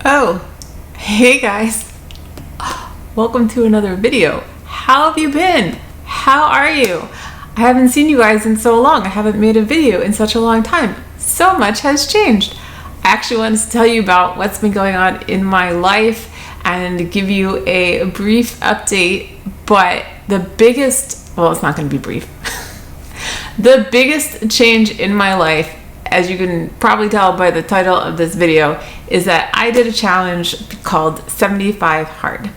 Oh, hey guys. Welcome to another video. How have you been? How are you? I haven't seen you guys in so long. I haven't made a video in such a long time. So much has changed. I actually wanted to tell you about what's been going on in my life and give you a brief update, but the biggest, well, it's not going to be brief. The biggest change in my life, as you can probably tell by the title of this video, is that I did a challenge called 75 Hard.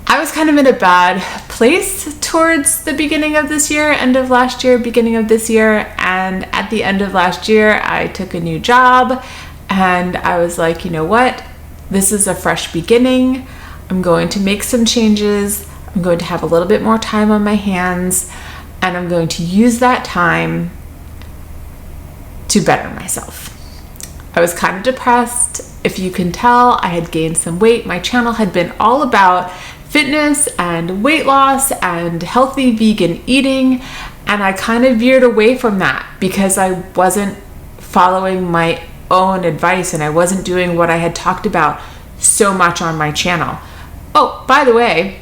I was kind of in a bad place towards the beginning of this year, end of last year, beginning of this year, and at the end of last year, I took a new job, and I was like, you know what? This is a fresh beginning. I'm going to make some changes. I'm going to have a little bit more time on my hands, and I'm going to use that time to better myself. I was kind of depressed. If you can tell, I had gained some weight. My channel had been all about fitness and weight loss and healthy vegan eating, and I kind of veered away from that because I wasn't following my own advice and I wasn't doing what I had talked about so much on my channel. Oh, by the way,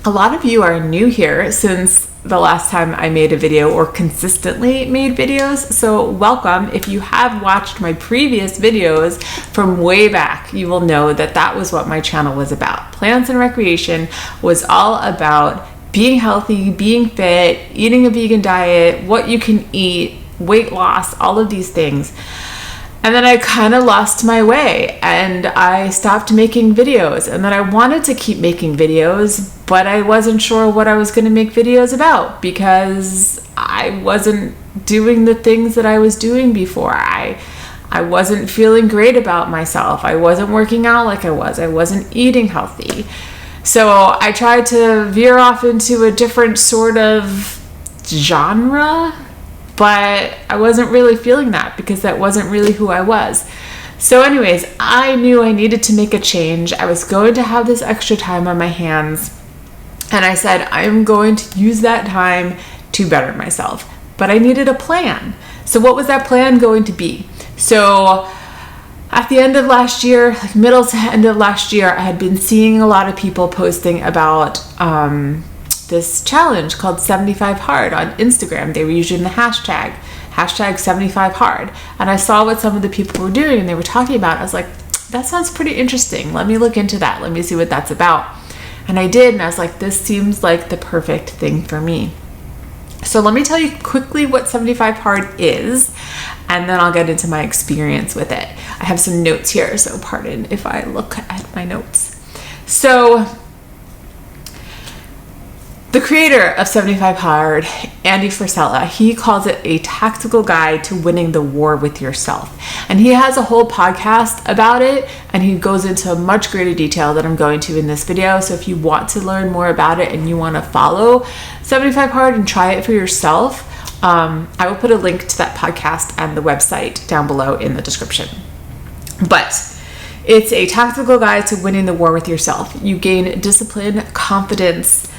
a lot of you are new here since the last time I made a video or consistently made videos, so welcome. If you have watched my previous videos from way back, you will know that that was what my channel was about. Plants and Recreation was all about being healthy, being fit, eating a vegan diet, what you can eat, weight loss, all of these things. And then I kind of lost my way and I stopped making videos, and then I wanted to keep making videos, but I wasn't sure what I was going to make videos about because I wasn't doing the things that I was doing before. I wasn't feeling great about myself. I wasn't working out like I was. I wasn't eating healthy. So I tried to veer off into a different sort of genre, but I wasn't really feeling that because that wasn't really who I was. So anyways, I knew I needed to make a change. I was going to have this extra time on my hands, and I said, I'm going to use that time to better myself. But I needed a plan. So what was that plan going to be? So at the end of last year, like middle to end of last year, I had been seeing a lot of people posting about this challenge called 75 Hard on Instagram. They were using the hashtag 75 Hard. And I saw what some of the people were doing and they were talking about it. I was like, that sounds pretty interesting. Let me look into that. Let me see what that's about. And I did, and I was like, this seems like the perfect thing for me. So let me tell you quickly what 75 Hard is, and then I'll get into my experience with it. I have some notes here, so pardon if I look at my notes. So the creator of 75 Hard, Andy Frisella, he calls it a tactical guide to winning the war with yourself. And he has a whole podcast about it, and he goes into much greater detail than I'm going to in this video. So if you want to learn more about it and you want to follow 75 Hard and try it for yourself, I will put a link to that podcast and the website down below in the description. But it's a tactical guide to winning the war with yourself. You gain discipline, confidence,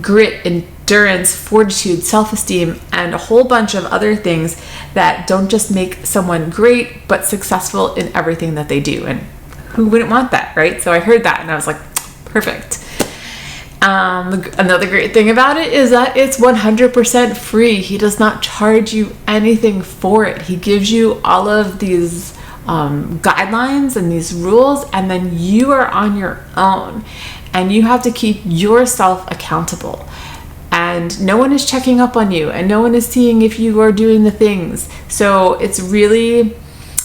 grit, endurance, fortitude, self-esteem, and a whole bunch of other things that don't just make someone great, but successful in everything that they do. And who wouldn't want that, right? So I heard that and I was like, perfect. Another great thing about it is that it's 100% free. He does not charge you anything for it. He gives you all of these guidelines and these rules, and then you are on your own. And you have to keep yourself accountable. And no one is checking up on you, and no one is seeing if you are doing the things. So it's really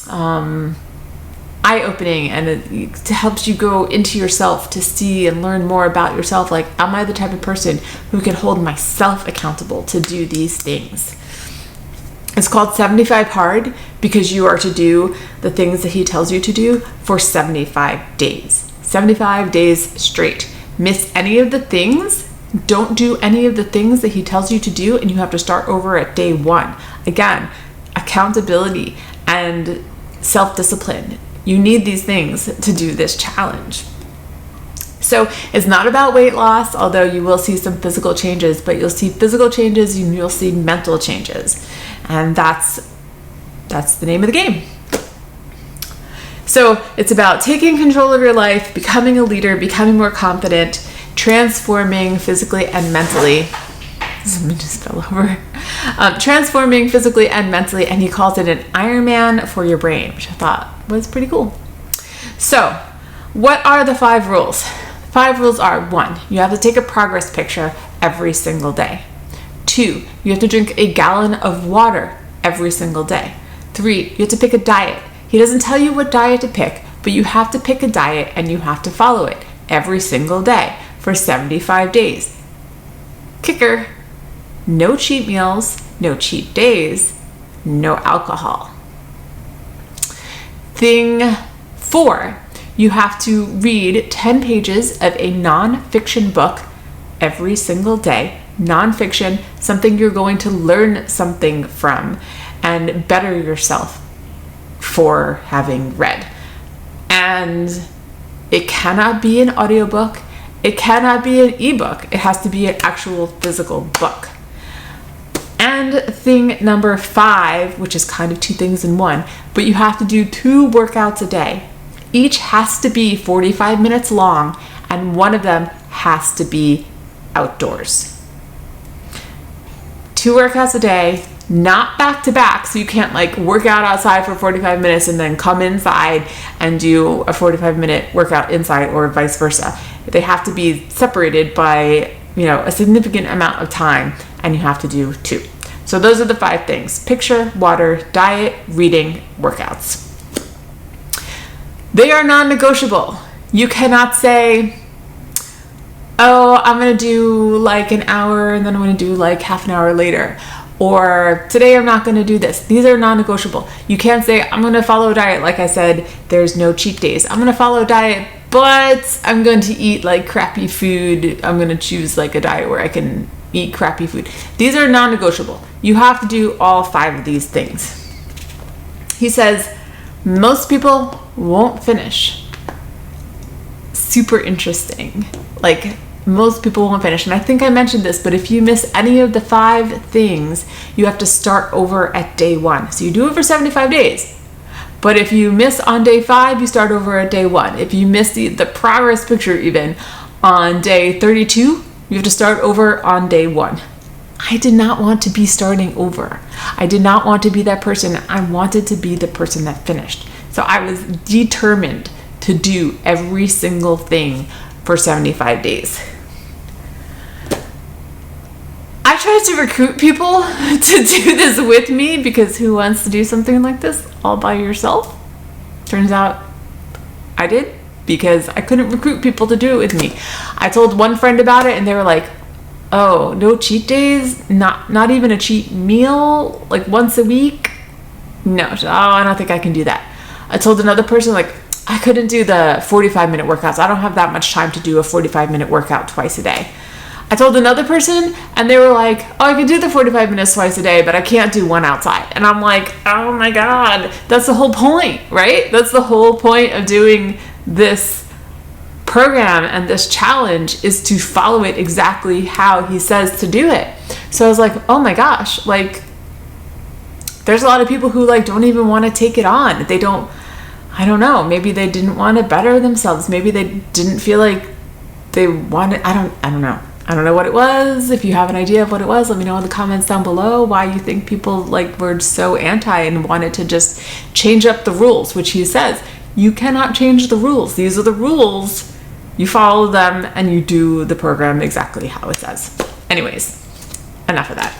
eye-opening, and it helps you go into yourself to see and learn more about yourself. Like, am I the type of person who can hold myself accountable to do these things? It's called 75 Hard because you are to do the things that he tells you to do for 75 days. 75 days straight. Miss any of the things, don't do any of the things that he tells you to do, and you have to start over at day one. Again, accountability and self-discipline. You need these things to do this challenge. So it's not about weight loss, although you will see some physical changes, but you'll see physical changes and you'll see mental changes. And that's the name of the game. So it's about taking control of your life, becoming a leader, becoming more confident, transforming physically and mentally. Something just fell over. Transforming physically and mentally, and he calls it an Ironman for your brain, which I thought was pretty cool. So, what are the 5 rules? 5 rules are: 1, you have to take a progress picture every single day. 2, you have to drink a gallon of water every single day. 3, you have to pick a diet. He doesn't tell you what diet to pick, but you have to pick a diet and you have to follow it every single day for 75 days. Kicker: no cheat meals, no cheat days, no alcohol. Thing 4, you have to read 10 pages of a non-fiction book every single day. Non-fiction, something you're going to learn something from and better yourself for having read. And it cannot be an audiobook. It cannot be an ebook. It has to be an actual physical book. And thing number 5, which is kind of 2 things in one, but you have to do 2 workouts a day. Each has to be 45 minutes long, and one of them has to be outdoors. 2 workouts a day, not back to back, so you can't like work out outside for 45 minutes and then come inside and do a 45-minute workout inside, or vice versa. They have to be separated by, a significant amount of time, and you have to do 2. So those are the 5 things: picture, water, diet, reading, workouts. They are non-negotiable. You cannot say, oh, I'm going to do like an hour and then I'm going to do like half an hour later. Or today I'm not going to do this. These are non-negotiable. You can't say, I'm going to follow a diet. Like I said, there's no cheat days. I'm going to follow a diet, but I'm going to eat like crappy food. I'm going to choose like a diet where I can eat crappy food. These are non-negotiable. You have to do all 5 of these things. He says, most people won't finish. Super interesting. Like, most people won't finish. And I think I mentioned this, but if you miss any of the 5 things, you have to start over at day 1. So you do it for 75 days. But if you miss on day 5, you start over at day 1. If you miss the progress picture even on day 32, you have to start over on day 1. I did not want to be starting over. I did not want to be that person. I wanted to be the person that finished. So I was determined to do every single thing for 75 days. I tried to recruit people to do this with me, because who wants to do something like this all by yourself? Turns out I did, because I couldn't recruit people to do it with me. I told one friend about it and they were like, oh, no cheat days? Not even a cheat meal? Like once a week? No. I don't think I can do that. I told another person, like, I couldn't do the 45-minute workouts. I don't have that much time to do a 45-minute workout twice a day. I told another person and they were like, oh, I could do the 45 minutes twice a day, but I can't do one outside. And I'm like, oh my God, that's the whole point, right? That's the whole point of doing this program and this challenge, is to follow it exactly how he says to do it. So I was like, oh my gosh, like there's a lot of people who like don't even want to take it on. They don't, I don't know, maybe they didn't want to better themselves. Maybe they didn't feel like they wanted, I don't know. I don't know what it was. If you have an idea of what it was, let me know in the comments down below why you think people like were so anti and wanted to just change up the rules, which he says, you cannot change the rules. These are the rules. You follow them and you do the program exactly how it says. Anyways, enough of that.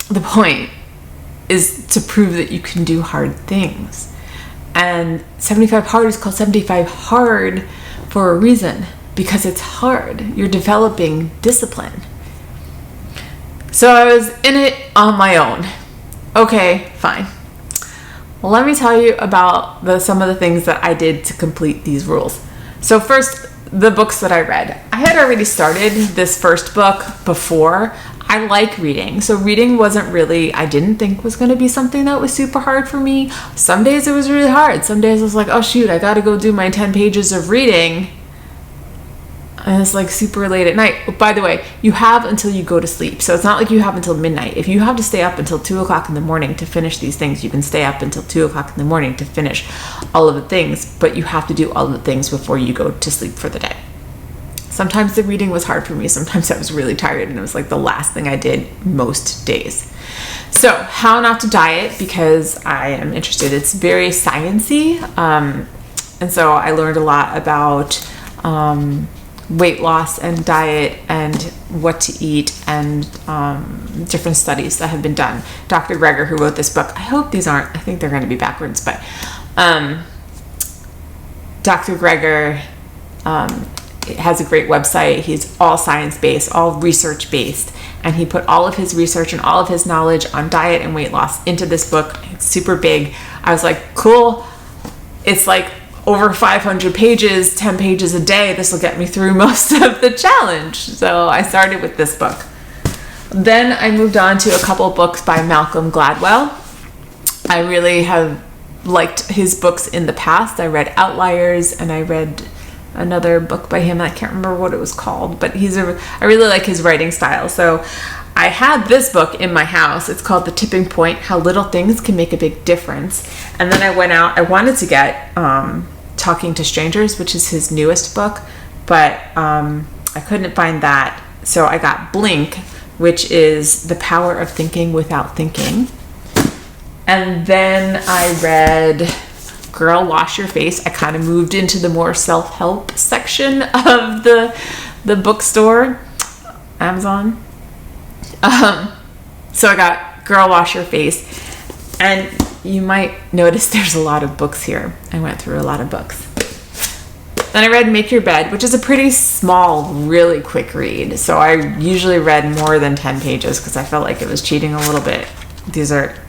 The point is to prove that you can do hard things. And 75 hard is called 75 hard for a reason, because it's hard. You're developing discipline. So I was in it on my own. Okay, fine. Well, let me tell you about some of the things that I did to complete these rules. So first, the books that I read. I had already started this first book before. I like reading. So reading wasn't really, I didn't think was going to be something that was super hard for me. Some days it was really hard. Some days I was like, oh shoot, I got to go do my 10 pages of reading. And it's like super late at night. By the way, you have until you go to sleep. So it's not like you have until midnight. If you have to stay up until 2 o'clock in the morning to finish these things, you can stay up until 2 o'clock in the morning to finish all of the things, but you have to do all of the things before you go to sleep for the day. Sometimes the reading was hard for me. Sometimes I was really tired and it was like the last thing I did most days. So how not to diet, because I am interested. It's very sciencey. And so I learned a lot about weight loss and diet and what to eat and different studies that have been done. Dr. Greger, who wrote this book, I hope these aren't, I think they're going to be backwards, but Dr. Greger has a great website. He's all science-based, all research-based, and he put all of his research and all of his knowledge on diet and weight loss into this book. It's super big. I was like, cool. It's like over 500 pages, 10 pages a day. This will get me through most of the challenge. So I started with this book. Then I moved on to a couple books by Malcolm Gladwell. I really have liked his books in the past. I read Outliers and I read another book by him. I can't remember what it was called, but I really like his writing style. So I had this book in my house. It's called The Tipping Point, How Little Things Can Make a Big Difference. And then I went out, I wanted to get Talking to Strangers, which is his newest book, but I couldn't find that. So I got Blink, which is The Power of Thinking Without Thinking. And then I read Girl, Wash Your Face. I kind of moved into the more self-help section of the bookstore, Amazon. So I got Girl, Wash Your Face. And you might notice there's a lot of books here. I went through a lot of books. Then I read Make Your Bed, which is a pretty small, really quick read. So I usually read more than 10 pages because I felt like it was cheating a little bit.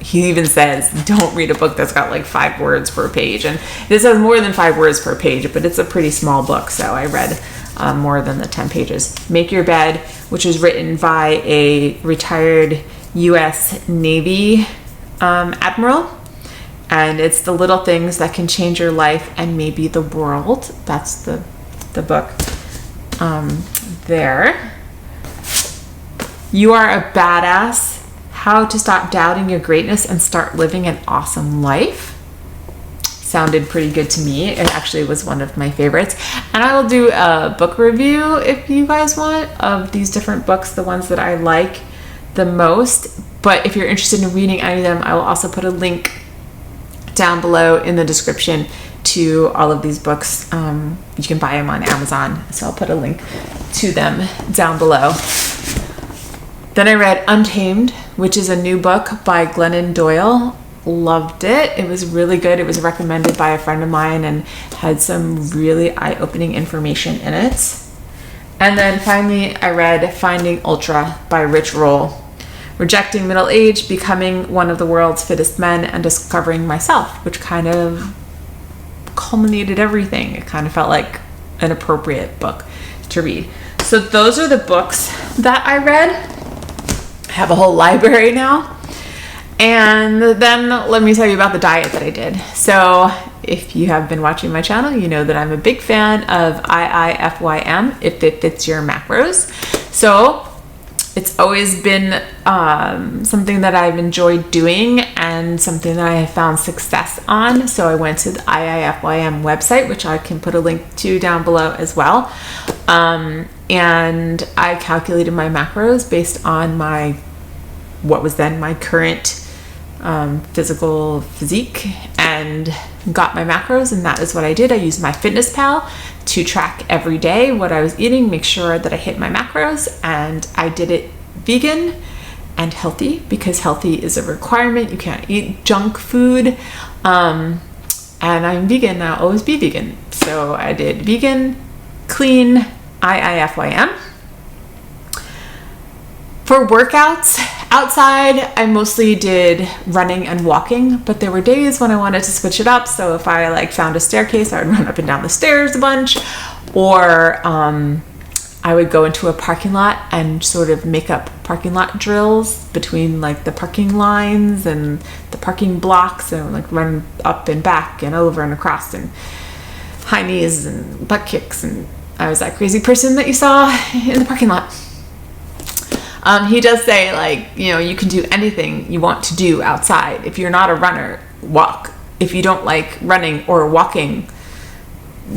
He even says, don't read a book that's got like 5 words per page. And this has more than 5 words per page, but it's a pretty small book. So I read more than the 10 pages. Make Your Bed, which is written by a retired U.S. Navy admiral. And it's the little things that can change your life and maybe the world. That's the book there. You Are a Badass. How to Stop Doubting Your Greatness and Start Living an Awesome Life. Sounded pretty good to me. It actually was one of my favorites. And I will do a book review if you guys want of these different books, the ones that I like the most. But if you're interested in reading any of them, I will also put a link down below in the description to all of these books. You can buy them on Amazon. So I'll put a link to them down below. Then I read Untamed, which is a new book by Glennon Doyle. Loved it. It was really good. It was recommended by a friend of mine and had some really eye-opening information in it. And then finally, I read Finding Ultra by Rich Roll. Rejecting middle age, becoming one of the world's fittest men, and discovering myself, which kind of culminated everything. It kind of felt like an appropriate book to read. So those are the books that I read. I have a whole library now. And then let me tell you about the diet that I did. So if you have been watching my channel, you know that I'm a big fan of IIFYM, if it fits your macros. So it's always been something that I've enjoyed doing and something that I have found success on. So I went to the IIFYM website, which I can put a link to down below as well. And I calculated my macros based on what was then my current physique, and got my macros, and that is what I did. I used my Fitness Pal to track every day what I was eating, make sure that I hit my macros, and I did it vegan and healthy because healthy is a requirement. You can't eat junk food, and I'm vegan. I'll always be vegan. So I did vegan, clean, IIFYM. For workouts outside, I mostly did running and walking, but there were days when I wanted to switch it up. So if I found a staircase, I would run up and down the stairs a bunch, or I would go into a parking lot and sort of make up parking lot drills between the parking lines and the parking blocks, and run up and back and over and across, and high knees and butt kicks and I was that crazy person that you saw in the parking lot. He does say, like, you know, you can do anything you want to do outside. If you're not a runner, walk. If you don't like running or walking,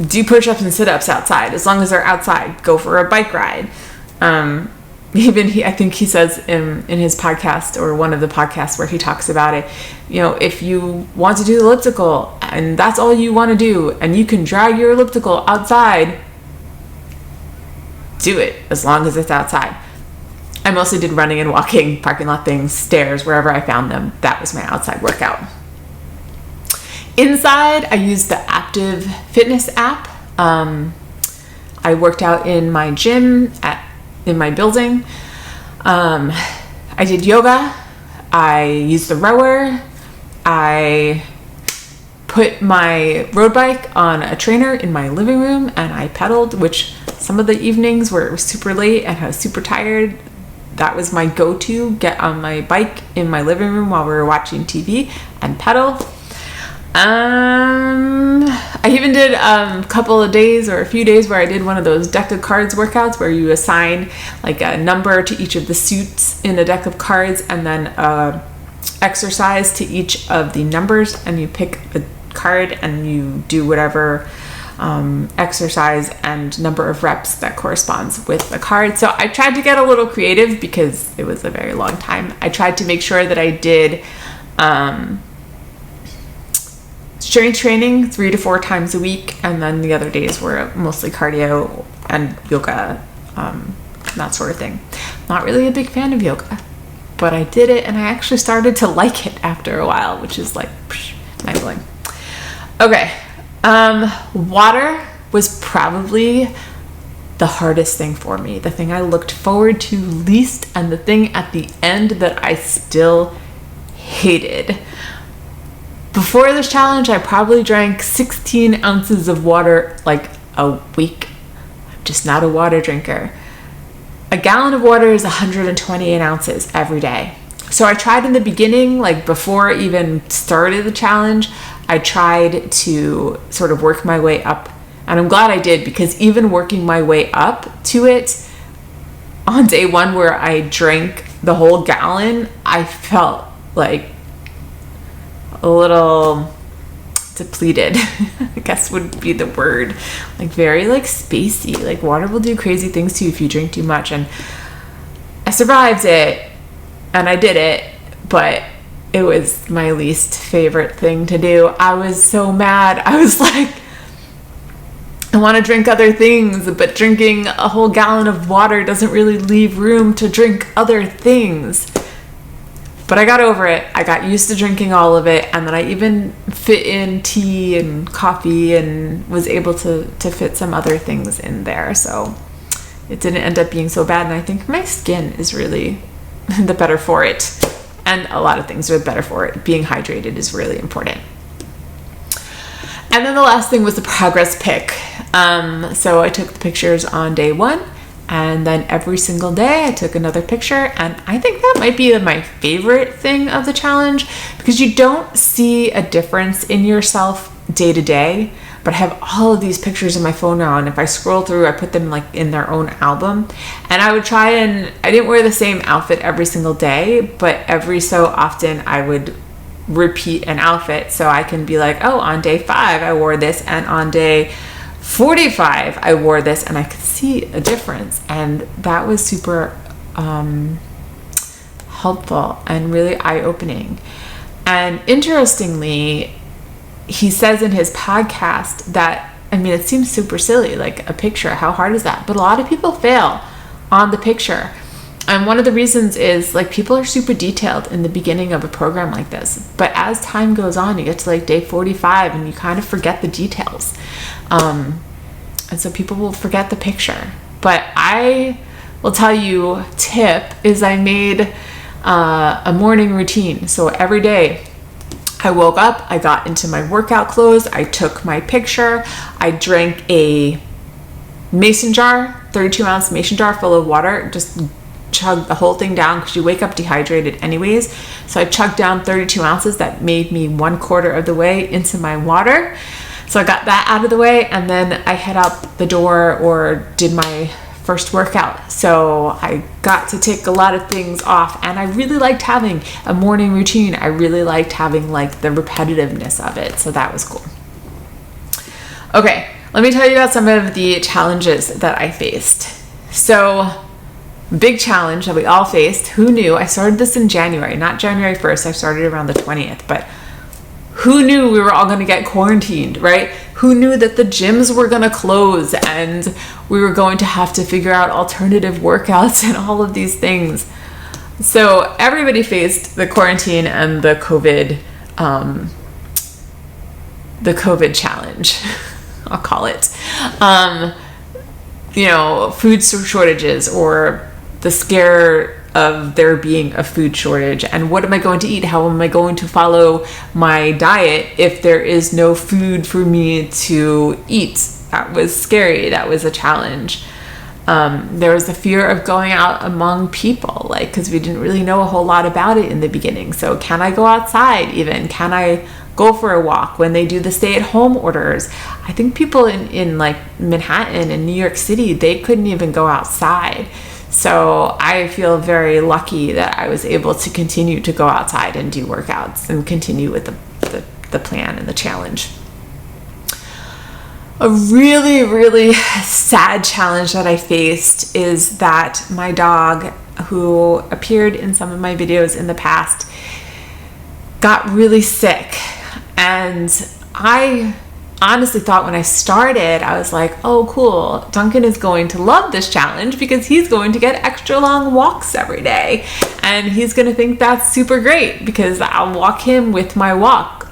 do push-ups and sit-ups outside. As long as they're outside, go for a bike ride. I think he says in his podcast, or one of the podcasts where he talks about it, you know, if you want to do the elliptical and that's all you want to do and you can drag your elliptical outside, do it, as long as it's outside. I mostly did running and walking, parking lot things, stairs, wherever I found them. That was my outside workout. Inside, I used the Active Fitness app. I worked out in my gym in my building. I did yoga. I used the rower. I put my road bike on a trainer in my living room and I pedaled, which some of the evenings where it was super late and I was super tired, that was my go-to, get on my bike in my living room while we were watching TV and pedal. I even did a couple of days or a few days where I did one of those deck of cards workouts where you assign like a number to each of the suits in a deck of cards and then exercise to each of the numbers, and you pick a card and you do whatever exercise and number of reps that corresponds with the card. So I tried to get a little creative because it was a very long time. I tried to make sure that I did strength training 3 to 4 times a week, and then the other days were mostly cardio and yoga, that sort of thing. Not really a big fan of yoga, but I did it and I actually started to like it after a while, which is like mind-blowing. Okay, water was probably the hardest thing for me, the thing I looked forward to least, and the thing at the end that I still hated. Before this challenge, I probably drank 16 ounces of water like a week. I'm just not a water drinker. A gallon of water is 128 ounces every day. So I tried in the beginning, like before I even started the challenge, I tried to sort of work my way up. And I'm glad I did, because even working my way up to it, on day 1 where I drank the whole gallon, I felt like a little depleted, I guess would be the word. Like very like spacey. Like water will do crazy things to you if you drink too much. And I survived it and I did it, but it was my least favorite thing to do. I was so mad. I was like, I want to drink other things, but drinking a whole gallon of water doesn't really leave room to drink other things. But I got over it. I got used to drinking all of it, and then I even fit in tea and coffee and was able to fit some other things in there. So it didn't end up being so bad, and I think my skin is really the better for it. And a lot of things are better for it. Being hydrated is really important. And then the last thing was the progress pic. So I took the pictures on day 1. And then every single day I took another picture, and I think that might be my favorite thing of the challenge, because you don't see a difference in yourself day to day, but I have all of these pictures in my phone now, and if I scroll through, I put them like in their own album. And I would try, and I didn't wear the same outfit every single day, but every so often I would repeat an outfit, so I can be like, oh, on day 5 I wore this, and on day 45 I wore this, and I could see a difference, and that was super helpful and really eye-opening. And interestingly, he says in his podcast that, I mean, it seems super silly, like a picture, how hard is that? But a lot of people fail on the picture. And one of the reasons is like people are super detailed in the beginning of a program like this, but as time goes on, you get to like day 45 and you kind of forget the details. And so people will forget the picture. But I will tell you, tip is I made a morning routine. So every day I woke up, I got into my workout clothes, I took my picture, I drank a mason jar, 32-ounce mason jar full of water, just chugged the whole thing down because you wake up dehydrated anyways. So I chugged down 32 ounces. That made me 1/4 of the way into my water. So I got that out of the way, and then I head out the door or did my first workout. So I got to take a lot of things off, and I really liked having a morning routine. I really liked having like the repetitiveness of it. So that was cool. Okay, let me tell you about some of the challenges that I faced. So big challenge that we all faced. Who knew? I started this in January, not January 1st. I started around the 20th, but who knew we were all going to get quarantined, right? Who knew that the gyms were going to close and we were going to have to figure out alternative workouts and all of these things? So everybody faced the quarantine and the COVID challenge, I'll call it. Food shortages, or the scare of there being a food shortage, and what am I going to eat? How am I going to follow my diet if there is no food for me to eat? That was scary. That was a challenge. There was the fear of going out among people, because we didn't really know a whole lot about it in the beginning. So can I go outside even? Can I go for a walk when they do the stay-at-home orders? I think people in like Manhattan and New York City, they couldn't even go outside. So I feel very lucky that I was able to continue to go outside and do workouts and continue with the plan and the challenge. A really, really sad challenge that I faced is that my dog, who appeared in some of my videos in the past, got really sick. And I honestly thought when I started, I was like, oh cool, Duncan is going to love this challenge because he's going to get extra long walks every day. And he's going to think that's super great because I'll walk him with my walk.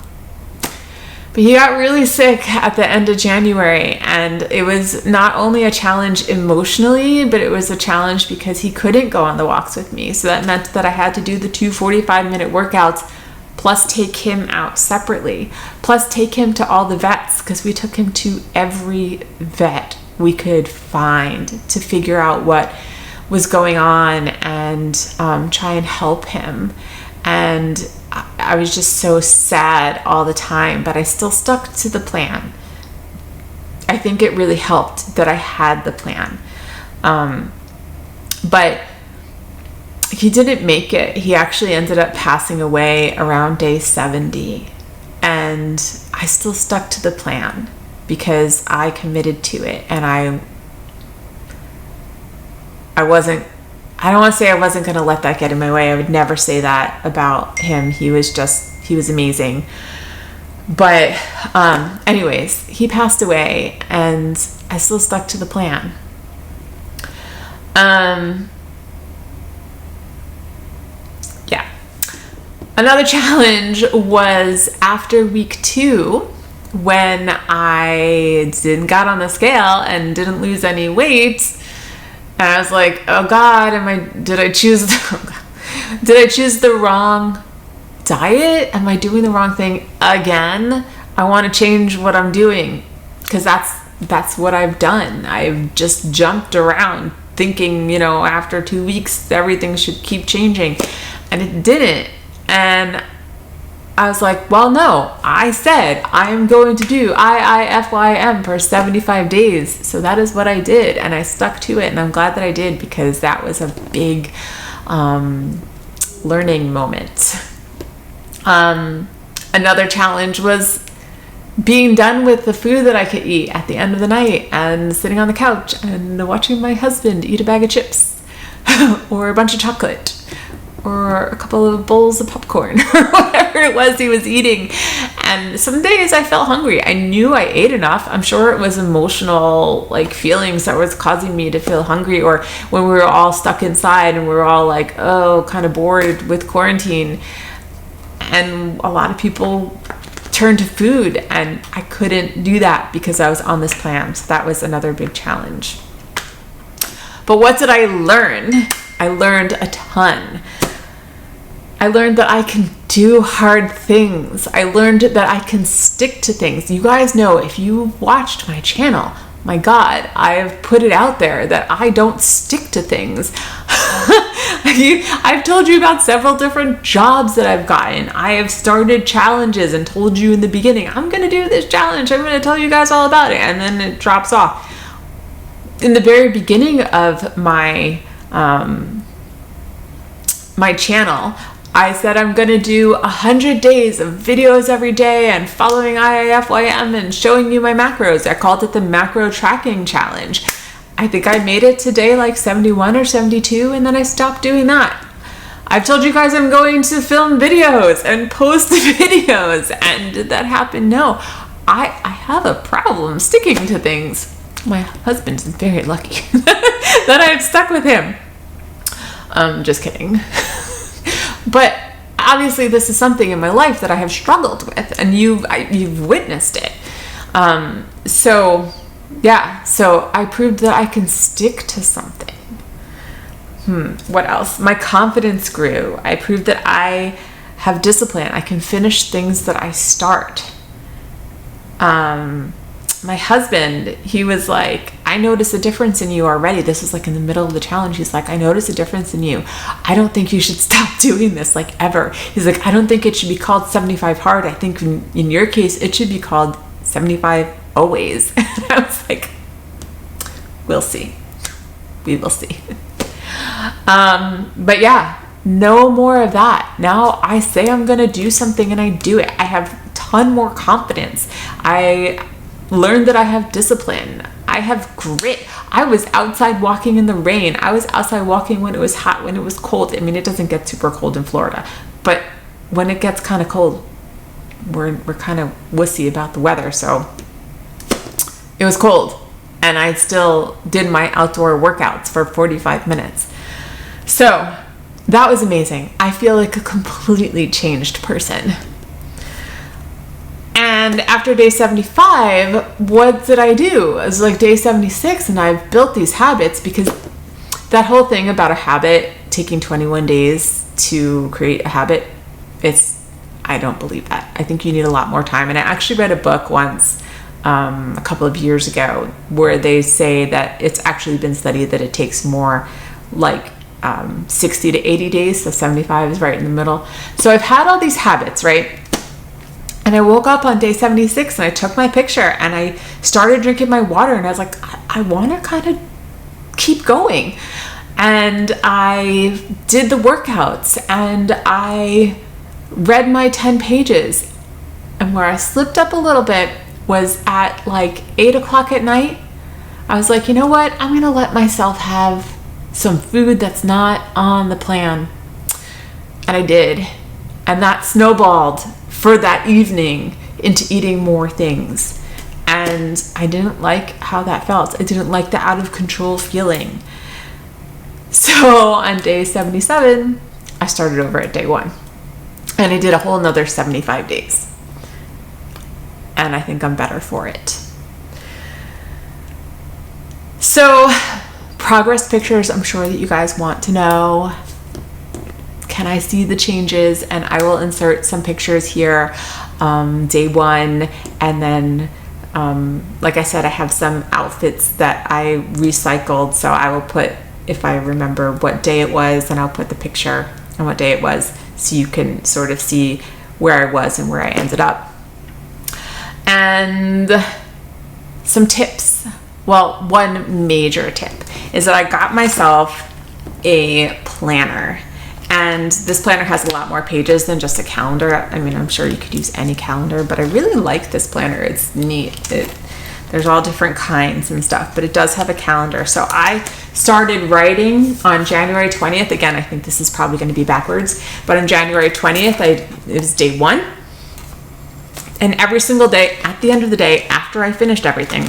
But he got really sick at the end of January, and it was not only a challenge emotionally, but it was a challenge because he couldn't go on the walks with me. So that meant that I had to do the 2 45-minute workouts, plus take him out separately, plus take him to all the vets, because we took him to every vet we could find to figure out what was going on and try and help him. And I was just so sad all the time, but I still stuck to the plan. I think it really helped that I had the plan. But he didn't make it. He actually ended up passing away around day 70. And I still stuck to the plan because I committed to it. And I don't want to say I wasn't going to let that get in my way. I would never say that about him. He was amazing. But anyways, he passed away and I still stuck to the plan. Another challenge was after week 2, when I got on the scale and didn't lose any weight. And I was like, oh God, did I choose the wrong diet? Am I doing the wrong thing again? I want to change what I'm doing, because that's what I've done. I've just jumped around thinking, after 2 weeks, everything should keep changing, and it didn't. And I was like, well, no, I said I'm going to do IIFYM for 75 days. So that is what I did. And I stuck to it. And I'm glad that I did, because that was a big learning moment. Another challenge was being done with the food that I could eat at the end of the night and sitting on the couch and watching my husband eat a bag of chips or a bunch of chocolate, or a couple of bowls of popcorn, or whatever it was he was eating. And some days I felt hungry. I knew I ate enough. I'm sure it was emotional feelings that was causing me to feel hungry, or when we were all stuck inside and we were all kind of bored with quarantine. And a lot of people turned to food, and I couldn't do that because I was on this plan. So that was another big challenge. But what did I learn? I learned a ton. I learned that I can do hard things. I learned that I can stick to things. You guys know, if you've watched my channel, my God, I've put it out there that I don't stick to things. I've told you about several different jobs that I've gotten. I have started challenges and told you in the beginning, I'm going to do this challenge. I'm going to tell you guys all about it. And then it drops off. In the very beginning of my my channel, I said I'm going to do 100 days of videos every day and following IIFYM and showing you my macros. I called it the macro tracking challenge. I think I made it to day like 71 or 72, and then I stopped doing that. I've told you guys I'm going to film videos and post videos, and did that happen? No. I have a problem sticking to things. My husband's very lucky that I've stuck with him. Just kidding. But obviously this is something in my life that I have struggled with, and you've witnessed it. So I proved that I can stick to something. What else? My confidence grew. I proved that I have discipline. I can finish things that I start. My husband, he was like, I notice a difference in you already. This was like in the middle of the challenge. He's like, I notice a difference in you. I don't think you should stop doing this, like, ever. He's like, I don't think it should be called 75 hard. I think in your case, it should be called 75 always. And I was like, we'll see. We will see. But yeah, no more of that. Now I say I'm going to do something and I do it. I have a ton more confidence. I learned that I have discipline. I have grit. I was outside walking in the rain. I was outside walking when it was hot, when it was cold. I mean, it doesn't get super cold in Florida, but when it gets kind of cold, we're kind of wussy about the weather. So it was cold, and I still did my outdoor workouts for 45 minutes. So that was amazing. I feel like a completely changed person. And after day 75, what did I do? It was like day 76, and I've built these habits, because that whole thing about a habit taking 21 days to create a habit, I don't believe that. I think you need a lot more time. And I actually read a book once, a couple of years ago, where they say that it's actually been studied that it takes more, like 60 to 80 days. So 75 is right in the middle. So I've had all these habits, right? And I woke up on day 76 and I took my picture and I started drinking my water, and I was like, I want to kind of keep going. And I did the workouts and I read my 10 pages. And where I slipped up a little bit was at like 8 o'clock at night. I was like, you know what? I'm going to let myself have some food that's not on the plan. And I did. And that snowballed for that evening into eating more things. And I didn't like how that felt. I didn't like the out of control feeling. So on day 77, I started over at day 1. And I did a whole another 75 days. And I think I'm better for it. So progress pictures, I'm sure that you guys want to know. Can I see the changes? And I will insert some pictures here, day 1, and then like I said, I have some outfits that I recycled, so I will put, if I remember what day it was, and I'll put the picture and what day it was, so you can sort of see where I was and where I ended up. And some tips. Well, one major tip is that I got myself a planner. And this planner has a lot more pages than just a calendar. I mean, I'm sure you could use any calendar, but I really like this planner. It's neat. There's all different kinds and stuff, but it does have a calendar. So I started writing on January 20th. Again, I think this is probably going to be backwards, but on January 20th, it was day 1. And every single day, at the end of the day, after I finished everything,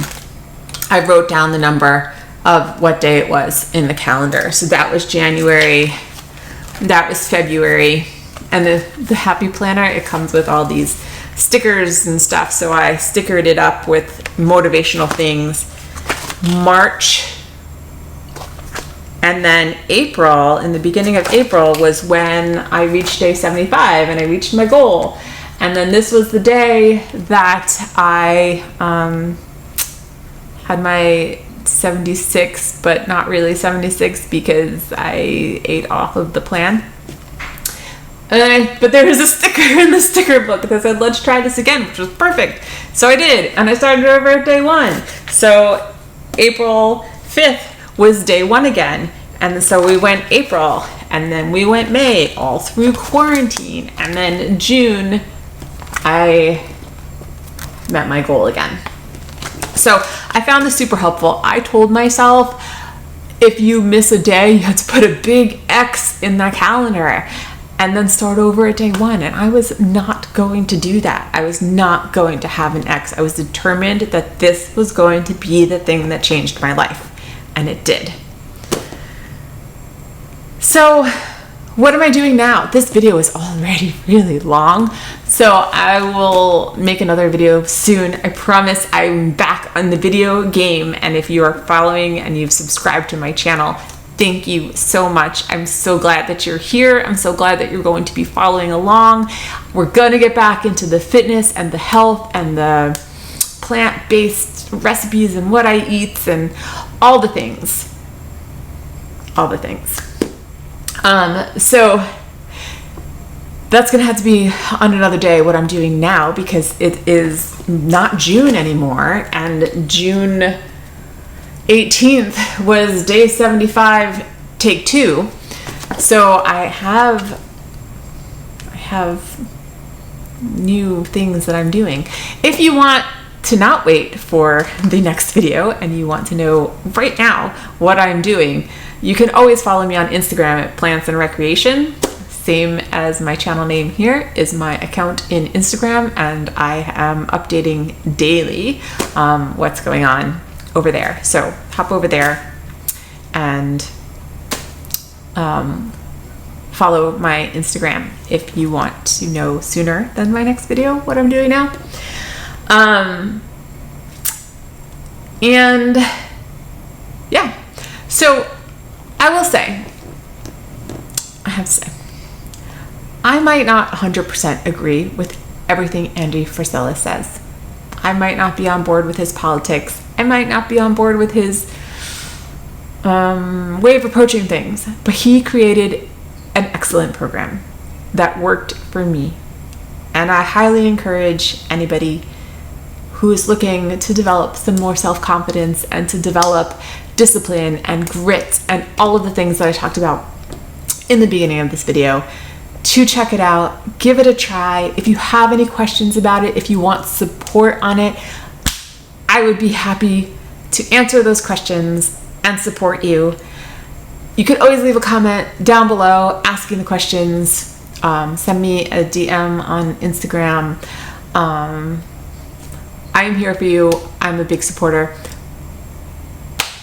I wrote down the number of what day it was in the calendar. So that was January. That was February. And the Happy Planner, it comes with all these stickers and stuff. So I stickered it up with motivational things. March. And then April, in the beginning of April, was when I reached day 75 and I reached my goal. And then this was the day that I had my 76, but not really 76 because I ate off of the plan. But there was a sticker in the sticker book that said, let's try this again, which was perfect. So I did, and I started over at day 1. So April 5th was day 1 again. And so we went April, and then we went May, all through quarantine. And then June, I met my goal again. So I found this super helpful. I told myself, if you miss a day, you have to put a big X in the calendar and then start over at day 1. And I was not going to do that. I was not going to have an X. I was determined that this was going to be the thing that changed my life. And it did. So what am I doing now? This video is already really long, so I will make another video soon. I promise. I'm back on the video game, and if you are following and you've subscribed to my channel, thank you so much. I'm so glad that you're here. I'm so glad that you're going to be following along. We're gonna get back into the fitness and the health and the plant-based recipes and what I eat and all the things. All the things. So that's going to have to be on another day what I'm doing now, because it is not June anymore, and June 18th was day 75, take 2. So I have new things that I'm doing. If you want to not wait for the next video and you want to know right now what I'm doing, you can always follow me on Instagram at Plants and Recreation. Same as my channel name here is my account in Instagram, and I am updating daily what's going on over there. So hop over there and follow my Instagram if you want to know sooner than my next video what I'm doing now. And yeah, so I will say, I have to say, I might not 100% agree with everything Andy Frisella says. I might not be on board with his politics. I might not be on board with his way of approaching things, but he created an excellent program that worked for me. And I highly encourage anybody who is looking to develop some more self-confidence and to develop discipline and grit and all of the things that I talked about in the beginning of this video, to check it out, give it a try. If you have any questions about it, if you want support on it, I would be happy to answer those questions and support you. You could always leave a comment down below asking the questions. Send me a DM on Instagram. I am here for you. I'm a big supporter.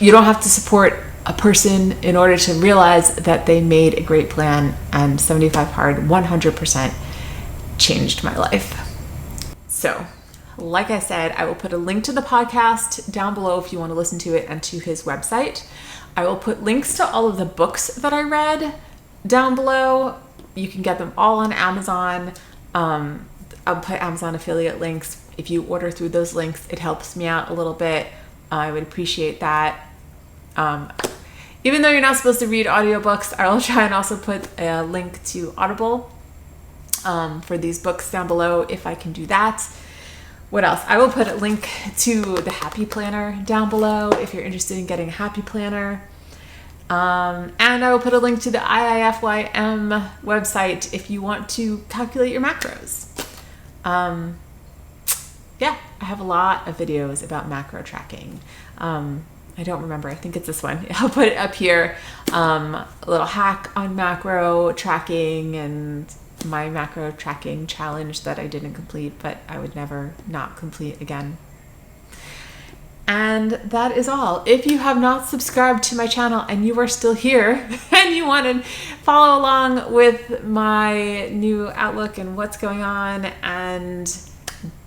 You don't have to support a person in order to realize that they made a great plan, and 75 Hard 100% changed my life. So, like I said, I will put a link to the podcast down below if you want to listen to it, and to his website. I will put links to all of the books that I read down below. You can get them all on Amazon. I'll put Amazon affiliate links. If you order through those links, it helps me out a little bit. I would appreciate that. Even though you're not supposed to read audiobooks, I'll try and also put a link to Audible for these books down below if I can do that. What else? I will put a link to the Happy Planner down below if you're interested in getting a Happy Planner. And I will put a link to the IIFYM website if you want to calculate your macros. Yeah, I have a lot of videos about macro tracking. I don't remember. I think it's this one. I'll put it up here. A little hack on macro tracking and my macro tracking challenge that I didn't complete, but I would never not complete again. And that is all. If you have not subscribed to my channel and you are still here and you want to follow along with my new outlook and what's going on, and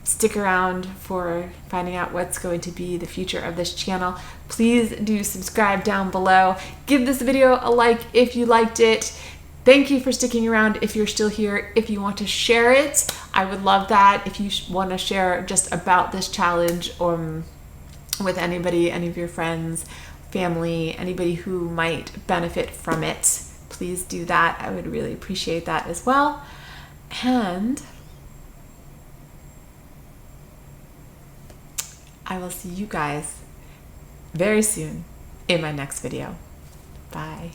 stick around for finding out what's going to be the future of this channel, please do subscribe down below. Give this video a like if you liked it. Thank you for sticking around if you're still here. If you want to share it, I would love that. If you want to share just about this challenge, with anybody, any of your friends, family, anybody who might benefit from it. Please do that. I would really appreciate that as well. And I will see you guys very soon in my next video. Bye.